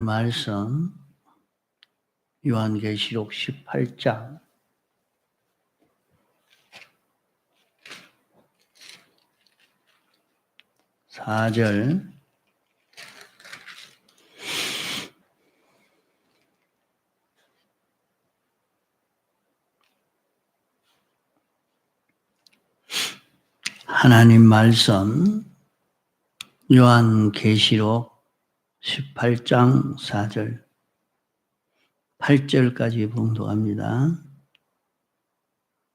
말씀 요한계시록 18장 4절 하나님 말씀 요한계시록 18장 4절 8절까지 봉독합니다.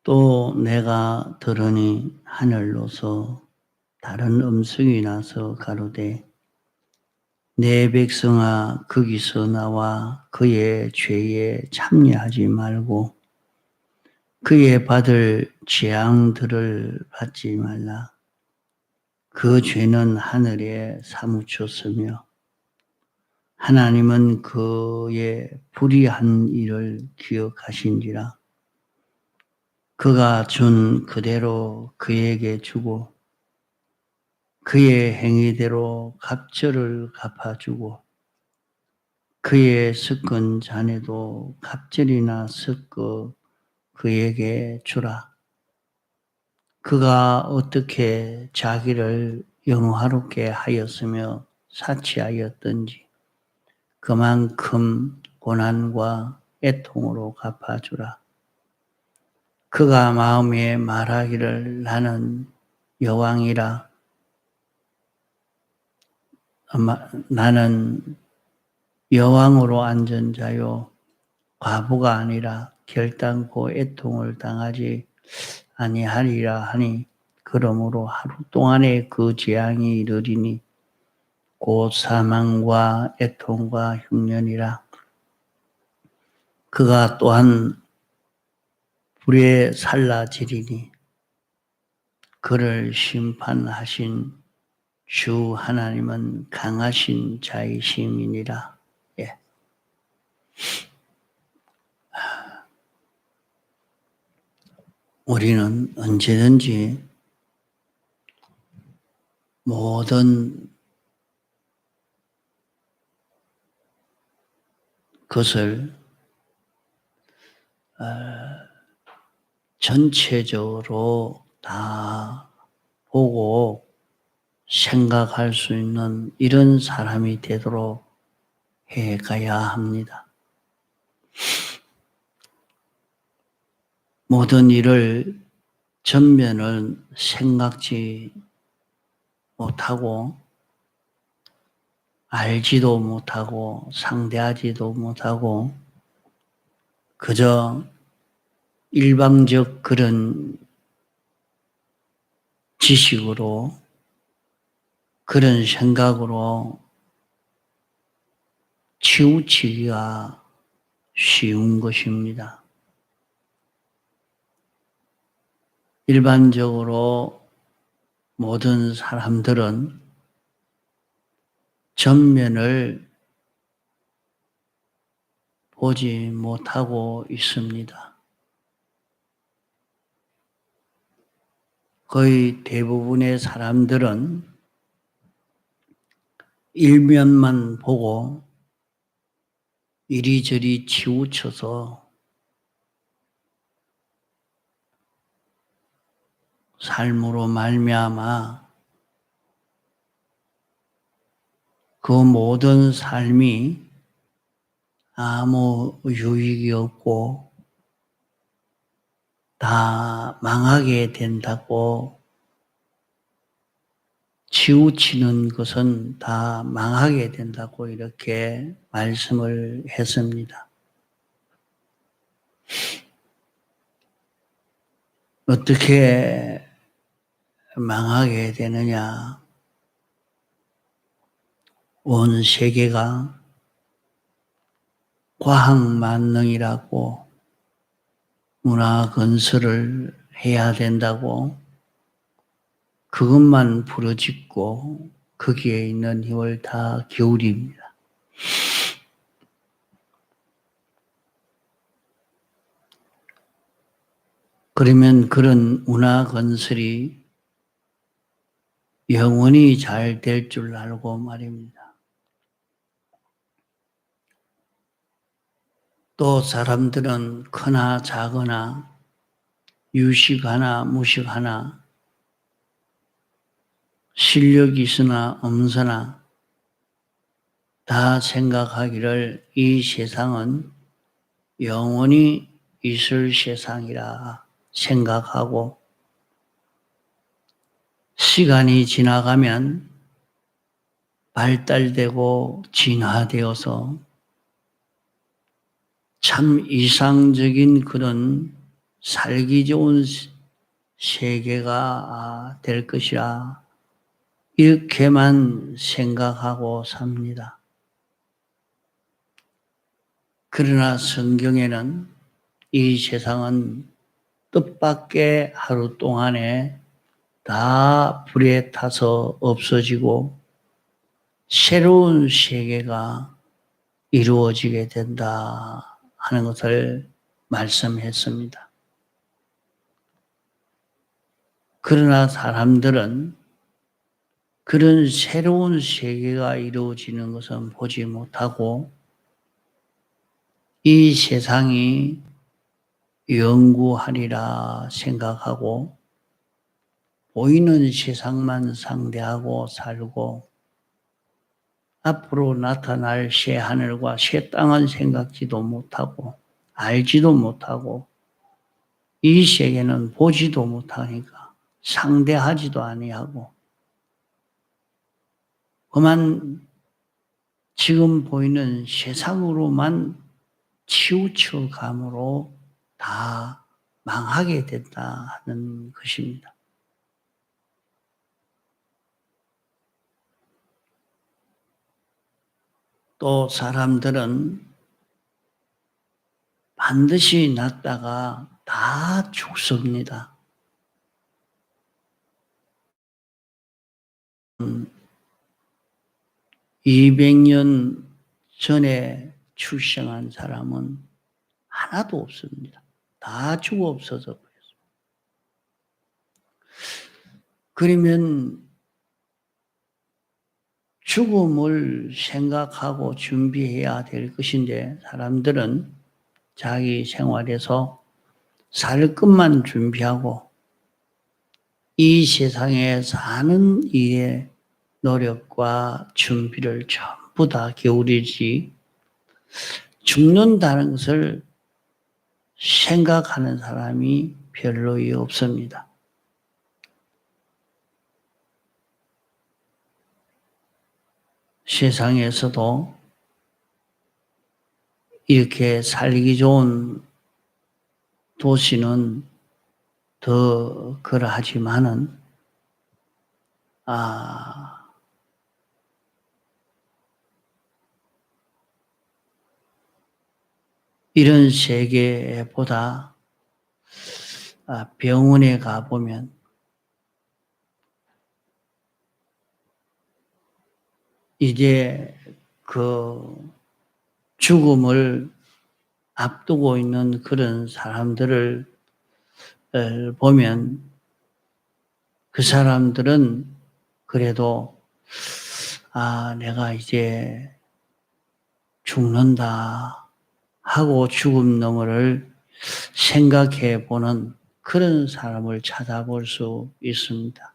또 내가 들으니 하늘로서 다른 음성이 나서 가로되 내 백성아 거기서 나와 그의 죄에 참여하지 말고 그의 받을 재앙들을 받지 말라. 그 죄는 하늘에 사무쳤으며 하나님은 그의 불의한 일을 기억하신지라. 그가 준 그대로 그에게 주고 그의 행위대로 갑절을 갚아주고 그의 섞은 잔에도 갑절이나 섞어 그에게 주라. 그가 어떻게 자기를 영화롭게 하였으며 사치하였던지 그만큼 고난과 애통으로 갚아주라. 그가 마음에 말하기를 나는 여왕이라 나는 여왕으로 앉은 자요 과부가 아니라 결단코 애통을 당하지 아니하리라 하니 그러므로 하루 동안에 그 재앙이 이르리니 곧 사망과 애통과 흉년이라. 그가 또한 불에 살라지리니 그를 심판하신 주 하나님은 강하신 자이심이니라. 예. 우리는 언제든지 모든 것을 전체적으로 다 보고 생각할 수 있는 이런 사람이 되도록 해 가야 합니다. 모든 일을 전면을 생각지 못하고 알지도 못하고 상대하지도 못하고 그저 일방적 그런 지식으로 그런 생각으로 치우치기가 쉬운 것입니다. 일반적으로 모든 사람들은 전면을 보지 못하고 있습니다. 거의 대부분의 사람들은 일면만 보고 이리저리 치우쳐서 삶으로 말미암아 그 모든 삶이 아무 유익이 없고 다 망하게 된다고 치우치는 것은 다 망하게 된다고 이렇게 말씀을 했습니다. 어떻게 망하게 되느냐? 온 세계가 과학만능이라고 문화 건설을 해야 된다고 그것만 부르짖고 거기에 있는 힘을 다 기울입니다. 그러면 그런 문화 건설이 영원히 잘 될 줄 알고 말입니다. 또 사람들은 크나 작으나 유식하나 무식하나 실력이 있으나 없으나 다 생각하기를 이 세상은 영원히 있을 세상이라 생각하고 시간이 지나가면 발달되고 진화되어서 참 이상적인 그런 살기 좋은 세계가 될 것이라 이렇게만 생각하고 삽니다. 그러나 성경에는 이 세상은 뜻밖의 하루 동안에 다 불에 타서 없어지고 새로운 세계가 이루어지게 된다 하는 것을 말씀했습니다. 그러나 사람들은 그런 새로운 세계가 이루어지는 것은 보지 못하고 이 세상이 영구하리라 생각하고 보이는 세상만 상대하고 살고 앞으로 나타날 새 하늘과 새 땅은 생각지도 못하고 알지도 못하고 이 세계는 보지도 못하니까 상대하지도 아니하고 그만 지금 보이는 세상으로만 치우쳐 감으로 다 망하게 된다 하는 것입니다. 또 사람들은 반드시 났다가 다 죽습니다. 200년 전에 출생한 사람은 하나도 없습니다. 다 죽어 없어져 버렸습니다. 그러면 죽음을 생각하고 준비해야 될 것인데 사람들은 자기 생활에서 살 것만 준비하고 이 세상에 사는 일에 노력과 준비를 전부 다 기울이지 죽는다는 것을 생각하는 사람이 별로 없습니다. 세상에서도 이렇게 살기 좋은 도시는 더 그러하지만은 이런 세계보다 병원에 가보면 이제 그 죽음을 앞두고 있는 그런 사람들을 보면 그 사람들은 그래도 내가 이제 죽는다 하고 죽음 너머를 생각해 보는 그런 사람을 찾아볼 수 있습니다.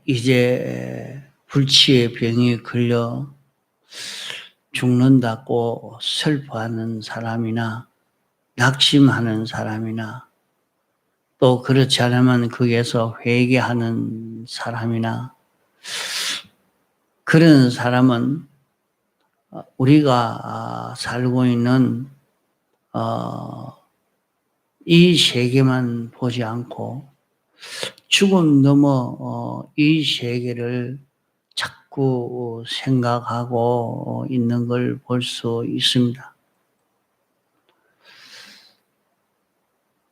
이제 불치의 병이 걸려 죽는다고 슬퍼하는 사람이나 낙심하는 사람이나 또 그렇지 않으면 거기에서 회개하는 사람이나 그런 사람은 우리가 살고 있는 이 세계만 보지 않고 죽음 넘어 이 세계를 자꾸 생각하고 있는 걸 볼 수 있습니다.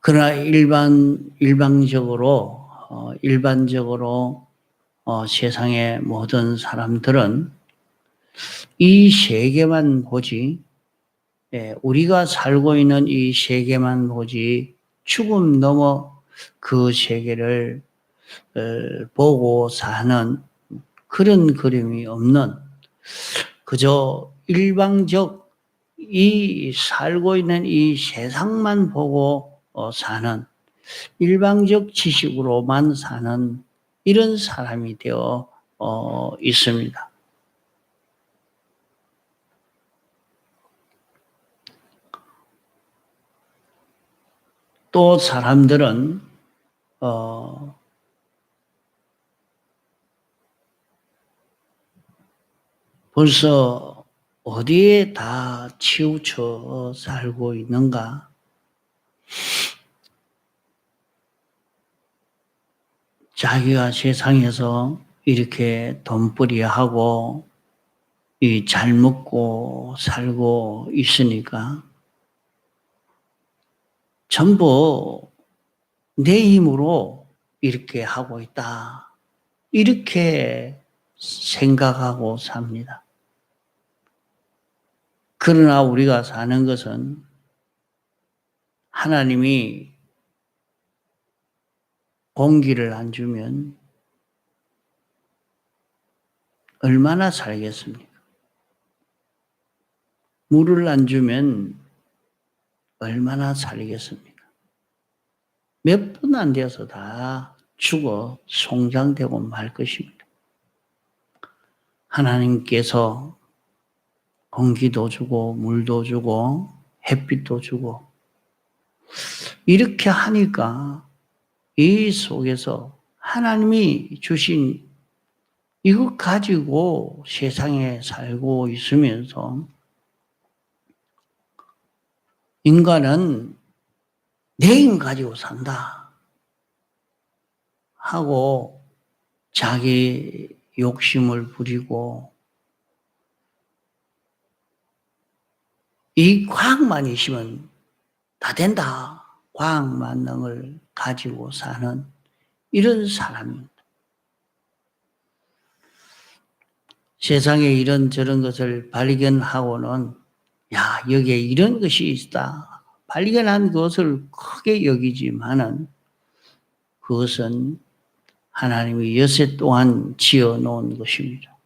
그러나 일반적으로 세상의 모든 사람들은 이 세계만 보지, 우리가 살고 있는 이 세계만 보지 죽음 넘어 그 세계를 보고 사는 그런 그림이 없는 그저 일방적 이 살고 있는 이 세상만 보고 사는 일방적 지식으로만 사는 이런 사람이 되어 있습니다. 또 사람들은 벌써 어디에 다 치우쳐 살고 있는가? 자기가 세상에서 이렇게 돈벌이하고 잘 먹고 살고 있으니까 전부 내 힘으로 이렇게 하고 있다. 이렇게 생각하고 삽니다. 그러나 우리가 사는 것은 하나님이 공기를 안 주면 얼마나 살겠습니까? 물을 안 주면 얼마나 살겠습니까? 몇 분 안 되어서 다 죽어 송장되고 말 것입니다. 하나님께서 공기도 주고 물도 주고 햇빛도 주고 이렇게 하니까 이 속에서 하나님이 주신 이것 가지고 세상에 살고 있으면서 인간은 내 힘 가지고 산다 하고 자기 욕심을 부리고 이 과학만 있으면 다 된다. 과학 만능을 가지고 사는 이런 사람입니다. 세상에 이런저런 것을 발견하고는 야, 여기에 이런 것이 있다. 발견한 것을 크게 여기지만은 그것은 하나님이 여세 동안 지어 놓은 것입니다.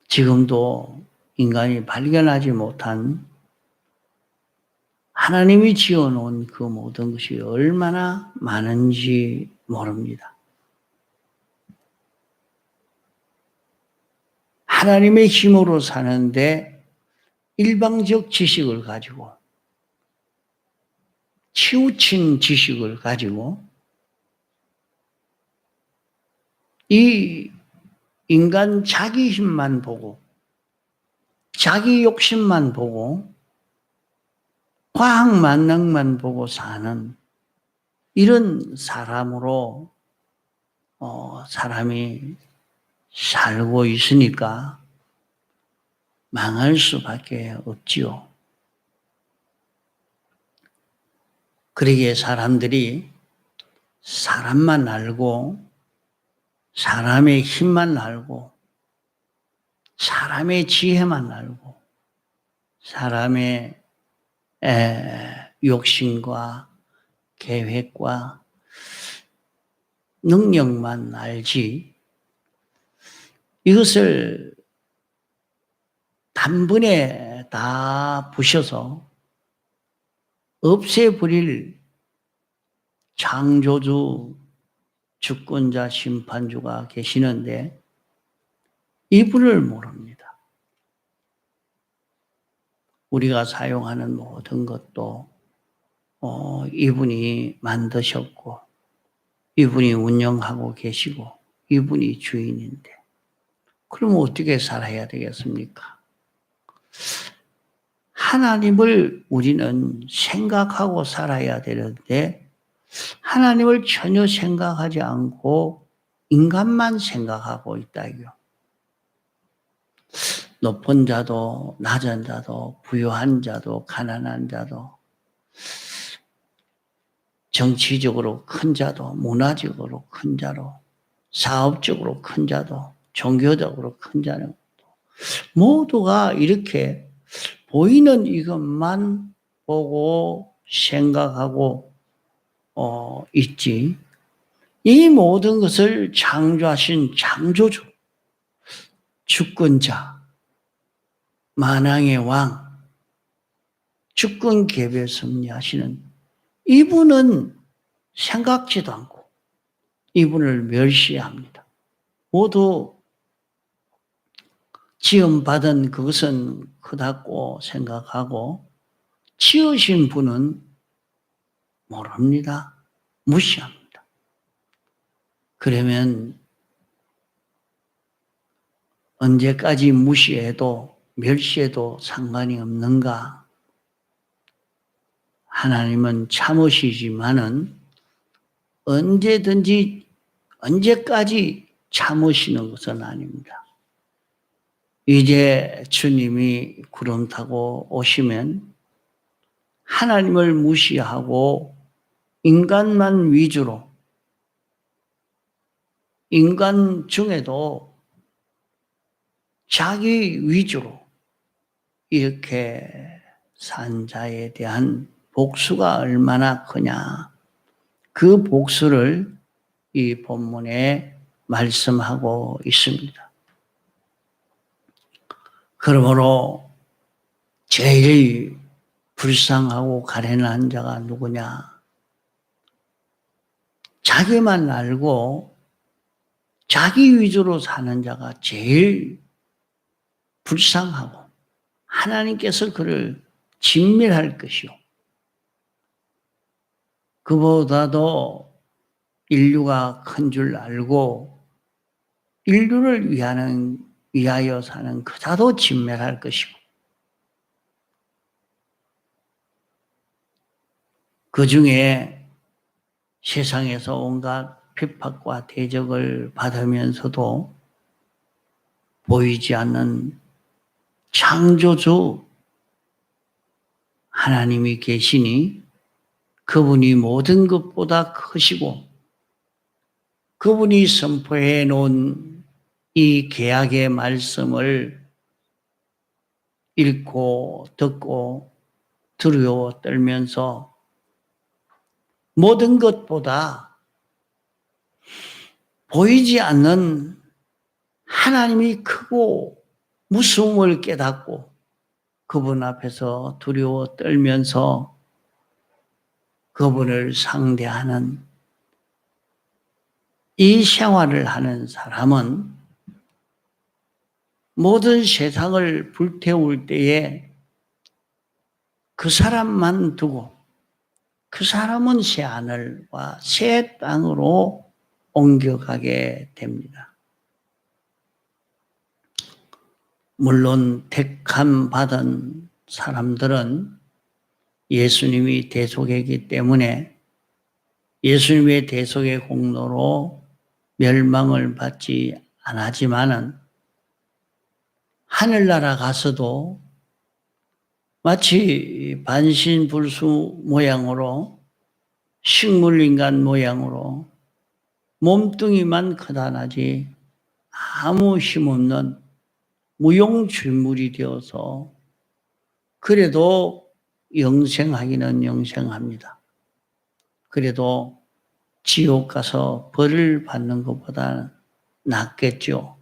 지금도 인간이 발견하지 못한 하나님이 지어 놓은 그 모든 것이 얼마나 많은지 모릅니다. 하나님의 힘으로 사는데 일방적 지식을 가지고 치우친 지식을 가지고 이 인간 자기 힘만 보고 자기 욕심만 보고 과학 만능만 보고 사는 이런 사람으로 사람이 살고 있으니까 망할 수밖에 없지요. 그러기에 사람들이 사람만 알고 사람의 힘만 알고 사람의 지혜만 알고 사람의 욕심과 계획과 능력만 알지 이것을 단번에 다 부셔서 없애버릴 창조주, 주권자, 심판주가 계시는데 이분을 모릅니다. 우리가 사용하는 모든 것도 이분이 만드셨고 이분이 운영하고 계시고 이분이 주인인데 그럼 어떻게 살아야 되겠습니까? 하나님을 우리는 생각하고 살아야 되는데 하나님을 전혀 생각하지 않고 인간만 생각하고 있다요. 높은 자도 낮은 자도 부유한 자도 가난한 자도 정치적으로 큰 자도 문화적으로 큰 자도 사업적으로 큰 자도 종교적으로 큰 자도 모두가 이렇게 보이는 이것만 보고 생각하고 있지 이 모든 것을 창조하신 창조주, 주권자, 만왕의 왕, 주권 개별 섭리하시는 이분은 생각지도 않고 이분을 멸시합니다. 모두 지음받은 그것은 크다고 생각하고 지으신 분은 모릅니다. 무시합니다. 그러면 언제까지 무시해도 멸시해도 상관이 없는가? 하나님은 참으시지만은 언제까지 참으시는 것은 아닙니다. 이제 주님이 구름 타고 오시면 하나님을 무시하고 인간만 위주로, 인간 중에도 자기 위주로 이렇게 산 자에 대한 복수가 얼마나 크냐. 그 복수를 이 본문에 말씀하고 있습니다. 그러므로 제일 불쌍하고 가련한 자가 누구냐? 자기만 알고 자기 위주로 사는 자가 제일 불쌍하고 하나님께서 그를 진멸할 것이요. 그보다도 인류가 큰 줄 알고 인류를 위하여 사는 그자도 진멸할 것이고 그 중에 세상에서 온갖 핍박과 대적을 받으면서도 보이지 않는 창조주 하나님이 계시니 그분이 모든 것보다 크시고 그분이 선포해 놓은 이 계약의 말씀을 읽고 듣고 두려워 떨면서 모든 것보다 보이지 않는 하나님이 크고 무서움을 깨닫고 그분 앞에서 두려워 떨면서 그분을 상대하는 이 생활을 하는 사람은 모든 세상을 불태울 때에 그 사람만 두고 그 사람은 새 하늘과 새 땅으로 옮겨가게 됩니다. 물론 택함 받은 사람들은 예수님이 대속이기 때문에 예수님의 대속의 공로로 멸망을 받지 않았지만은 하늘나라 가서도 마치 반신불수 모양으로 식물인간 모양으로 몸뚱이만 커다나지 아무 힘없는 무용출물이 되어서 그래도 영생하기는 영생합니다. 그래도 지옥 가서 벌을 받는 것보다 낫겠죠.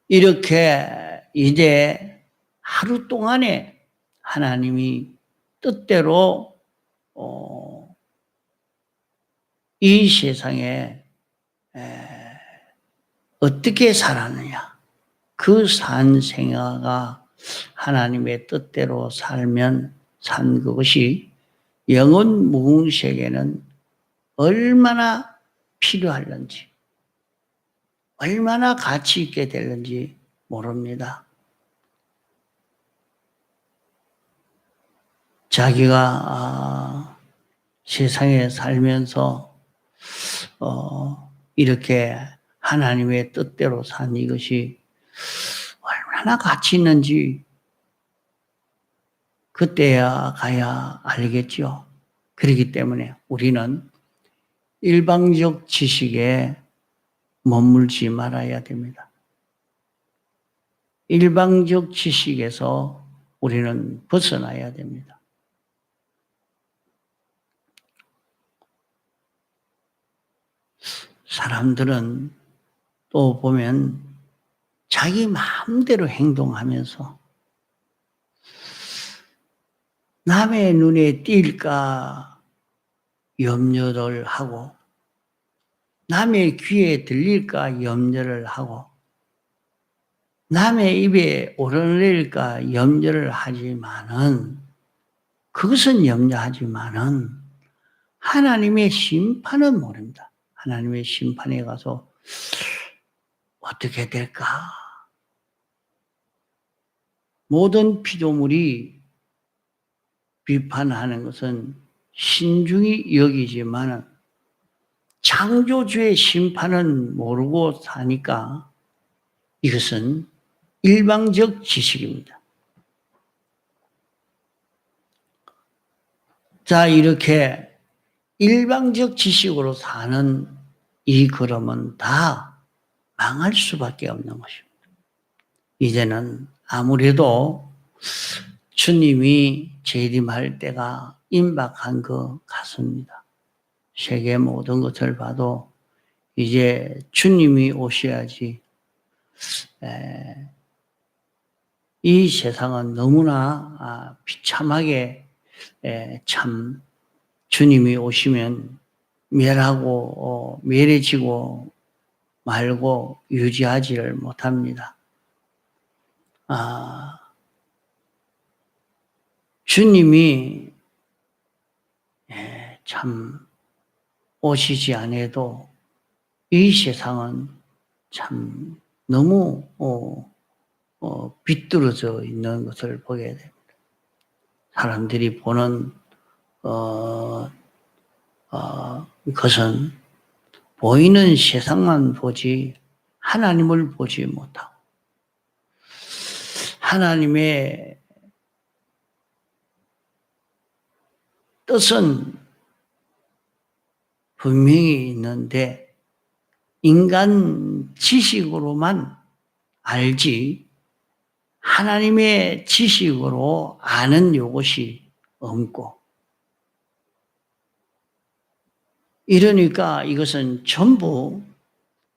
이렇게 이제 하루 동안에 하나님이 뜻대로 이 세상에 어떻게 살았느냐. 그 산 생애가 하나님의 뜻대로 살면 산 그것이 영원 무궁세계는 얼마나 필요할는지 얼마나 가치 있게 될는지 모릅니다. 자기가 세상에 살면서 이렇게 하나님의 뜻대로 산 이것이 얼마나 가치 있는지 그때야 가야 알겠죠. 그렇기 때문에 우리는 일방적 지식에 머물지 말아야 됩니다. 일방적 지식에서 우리는 벗어나야 됩니다. 사람들은 또 보면 자기 마음대로 행동하면서 남의 눈에 띌까 염려를 하고 남의 귀에 들릴까 염려를 하고 남의 입에 오르내릴까 염려를 하지만은 그것은 염려하지만은 하나님의 심판은 모릅니다. 하나님의 심판에 가서 어떻게 될까? 모든 피조물이 비판하는 것은 신중히 여기지만은 창조주의 심판은 모르고 사니까 이것은 일방적 지식입니다. 자, 이렇게 일방적 지식으로 사는 이 걸음은 다 망할 수밖에 없는 것입니다. 이제는 아무래도 주님이 재림할 때가 임박한 것 같습니다. 세계 모든 것을 봐도 이제 주님이 오셔야지. 이 세상은 너무나 비참하게 참 주님이 오시면 멸해지고 말고 유지하지를 못합니다. 주님이 참 오시지 않아도 이 세상은 참 너무 비뚤어져 있는 것을 보게 됩니다. 사람들이 보는 것은 보이는 세상만 보지 하나님을 보지 못하고 하나님의 뜻은 분명히 있는데 인간 지식으로만 알지 하나님의 지식으로 아는 요것이 없고 이러니까 이것은 전부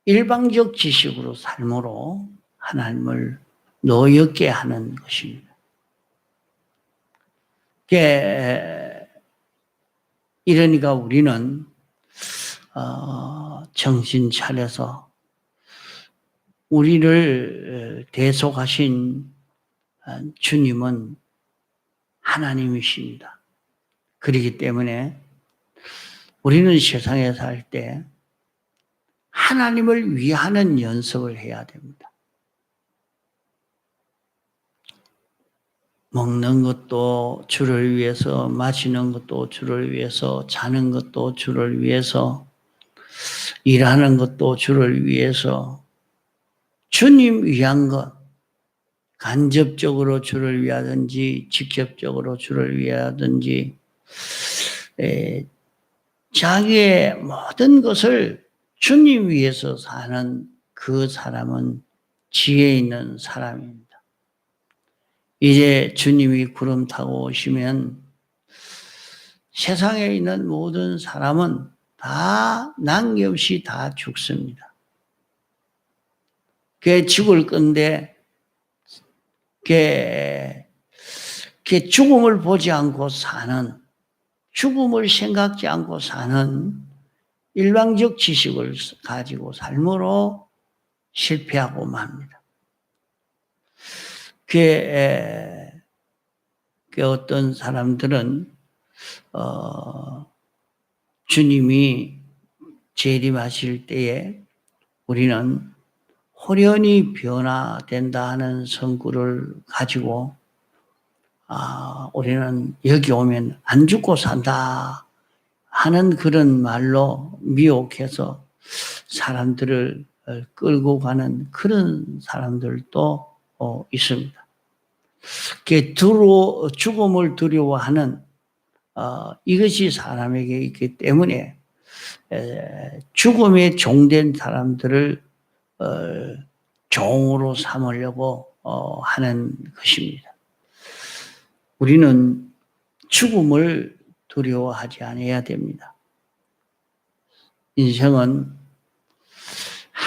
일방적 지식으로 삶으로 하나님을 노엽게 하는 것입니다. 이러니까 우리는 정신 차려서 우리를 대속하신 주님은 하나님이십니다. 그렇기 때문에 우리는 세상에 살 때 하나님을 위하는 연습을 해야 됩니다. 먹는 것도 주를 위해서, 마시는 것도 주를 위해서, 자는 것도 주를 위해서, 일하는 것도 주를 위해서, 주님 위한 것, 간접적으로 주를 위하든지 직접적으로 주를 위하든지 자기의 모든 것을 주님 위해서 사는 그 사람은 지혜 있는 사람입니다. 이제 주님이 구름 타고 오시면 세상에 있는 모든 사람은 다 남김없이 다 죽습니다. 그게 죽을 건데 그게 죽음을 보지 않고 사는 죽음을 생각지 않고 사는 일방적 지식을 가지고 삶으로 실패하고 맙니다. 어떤 사람들은 주님이 재림하실 때에 우리는 호련히 변화된다 하는 성구를 가지고 우리는 여기 오면 안 죽고 산다 하는 그런 말로 미혹해서 사람들을 끌고 가는 그런 사람들도 있습니다. 죽음을 두려워하는 이것이 사람에게 있기 때문에 죽음에 종된 사람들을 종으로 삼으려고 하는 것입니다. 우리는 죽음을 두려워하지 않아야 됩니다. 인생은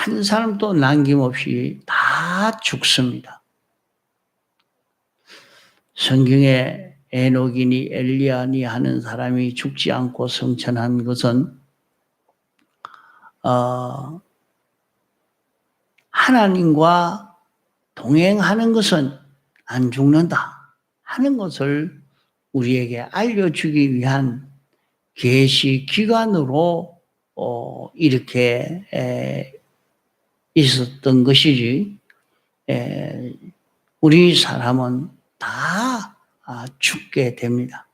한 사람도 남김없이 다 죽습니다. 성경에 에녹이니 엘리야니 하는 사람이 죽지 않고 성천한 것은 하나님과 동행하는 것은 안 죽는다 하는 것을 우리에게 알려주기 위한 계시 기관으로 이렇게 있었던 것이지, 우리 사람은 다 죽게 됩니다.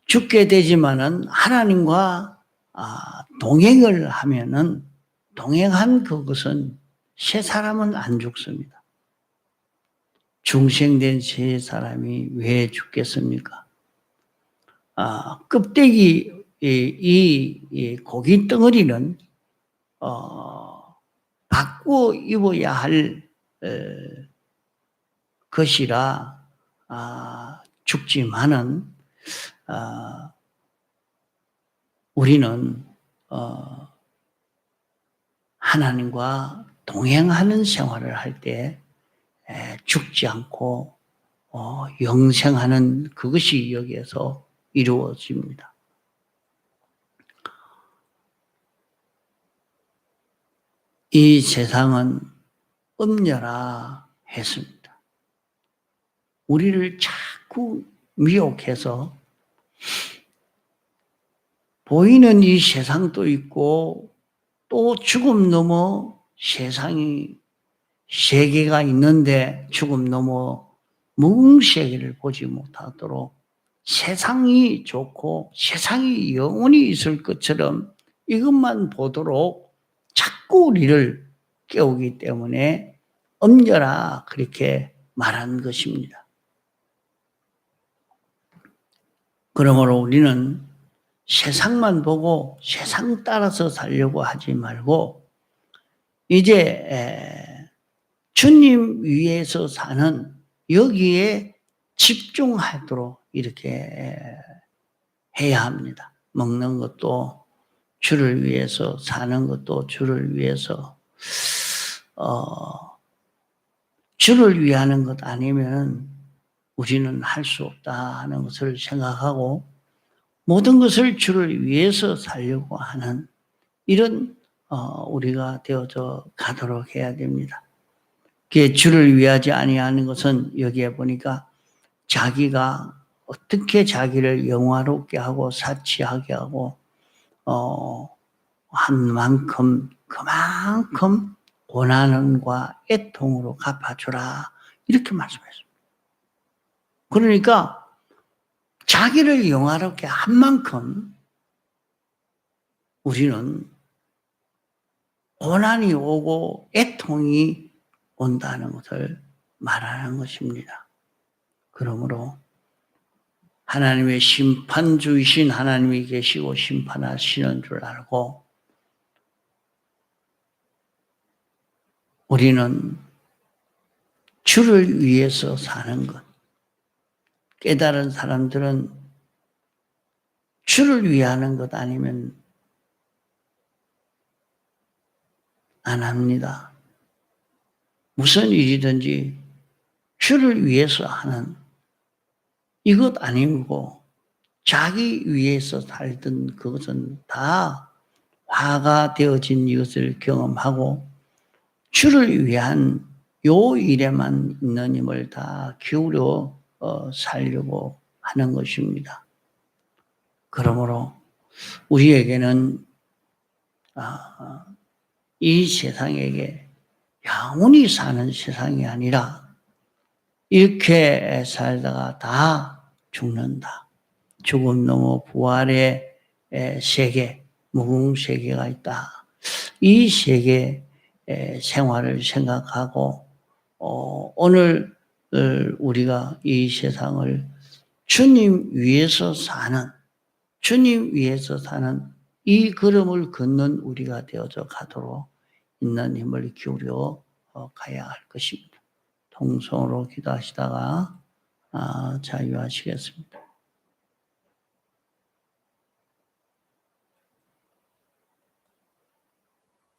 죽게 되지만은 하나님과 동행을 하면은 동행한 그것은 새 사람은 안 죽습니다. 중생된 새 사람이 왜 죽겠습니까? 껍데기 이 고기 덩어리는 바꾸어 입어야 할 것이라 죽지만은 우리는 하나님과 동행하는 생활을 할 때 죽지 않고 영생하는 그것이 여기에서 이루어집니다. 이 세상은 음녀라 했습니다. 우리를 자꾸 미혹해서 보이는 이 세상도 있고 또 죽음 넘어 세상이 세계가 있는데 죽음 넘어 무궁세계를 보지 못하도록 세상이 좋고 세상이 영원히 있을 것처럼 이것만 보도록 자꾸 우리를 깨우기 때문에 엄려라 그렇게 말한 것입니다. 그러므로 우리는 세상만 보고 세상 따라서 살려고 하지 말고 이제 주님 위에서 사는 여기에 집중하도록 이렇게 해야 합니다. 먹는 것도 주를 위해서, 사는 것도 주를 위해서, 주를 위하는 것 아니면 우리는 할 수 없다 하는 것을 생각하고 모든 것을 주를 위해서 살려고 하는 이런 우리가 되어져 가도록 해야 됩니다. 주를 위하지 아니하는 것은 여기에 보니까 자기가 어떻게 자기를 영화롭게 하고 사치하게 하고 한 만큼 그만큼 고난과 애통으로 갚아주라 이렇게 말씀했습니다. 그러니까 자기를 영화롭게 한 만큼 우리는 고난이 오고 애통이 온다는 것을 말하는 것입니다. 그러므로 하나님의 심판주이신 하나님이 계시고 심판하시는 줄 알고 우리는 주를 위해서 사는 것. 깨달은 사람들은 주를 위하는 것 아니면 안 합니다. 무슨 일이든지 주를 위해서 하는 이것 아니고 자기 위해서 살던 그것은 다 화가 되어진 이것을 경험하고 주를 위한 요 일에만 있는 힘을 다 기울여 살려고 하는 것입니다. 그러므로 우리에게는 이 세상에게 영원히 사는 세상이 아니라 이렇게 살다가 다 죽는다. 죽음 넘어 부활의 세계, 무궁세계가 있다. 이 세계 생활을 생각하고 오늘 우리가 이 세상을 주님 위해서 사는 이 걸음을 걷는 우리가 되어져 가도록 있는 힘을 기울여 가야 할 것입니다. 통성으로 기도하시다가 자유하시겠습니다.